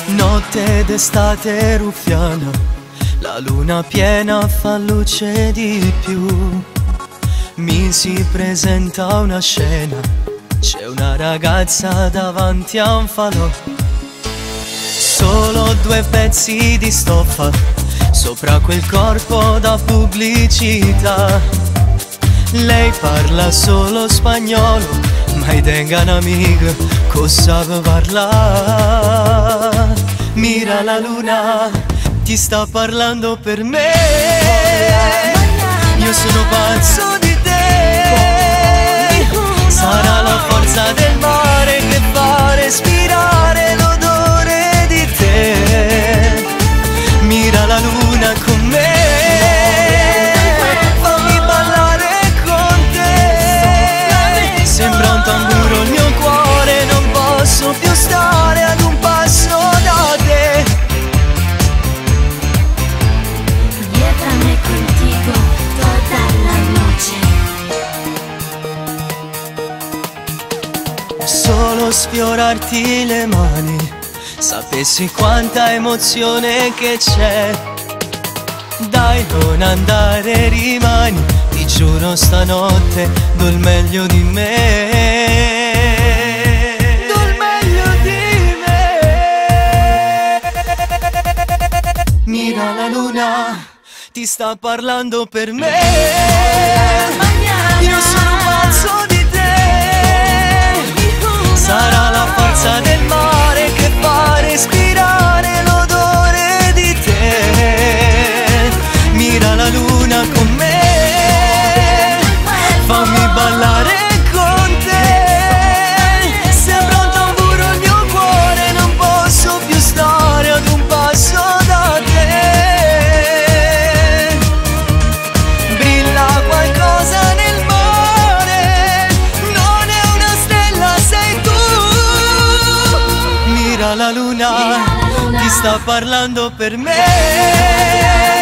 Notte d'estate ruffiana, la luna piena fa luce di più. Mi si presenta una scena, c'è una ragazza davanti a un falò. Solo due pezzi di stoffa sopra quel corpo da pubblicità. Lei parla solo spagnolo, ma i tengan amigo, cosa parla? Mira la luna, ti sta parlando per me. Io sono pazzo di te. Sarà la forza del mare che fa respirare l'odore di te. Mira la luna con me, fammi ballare con te. Sembra un tamburo il mio cuore, non posso più stare ad un passo da te. Llévame contigo toda la noche. Solo sfiorarti le mani, sapessi quanta emozione che c'è. Dai, non andare, rimani, ti giuro stanotte do il meglio di me. Do il meglio di me. Mira la luna, ti sta parlando per me. Io sono pazzo di te. Sarà la forza del mare che fa respirare l'odore di te. Mira la luna con me, fammi ballare con te. Sembra un tamburo il mio cuore, non posso più stare ad un passo da te. Brilla qualcosa nel mare, non è una stella, sei tu. Mira la luna, ti sta parlando per me.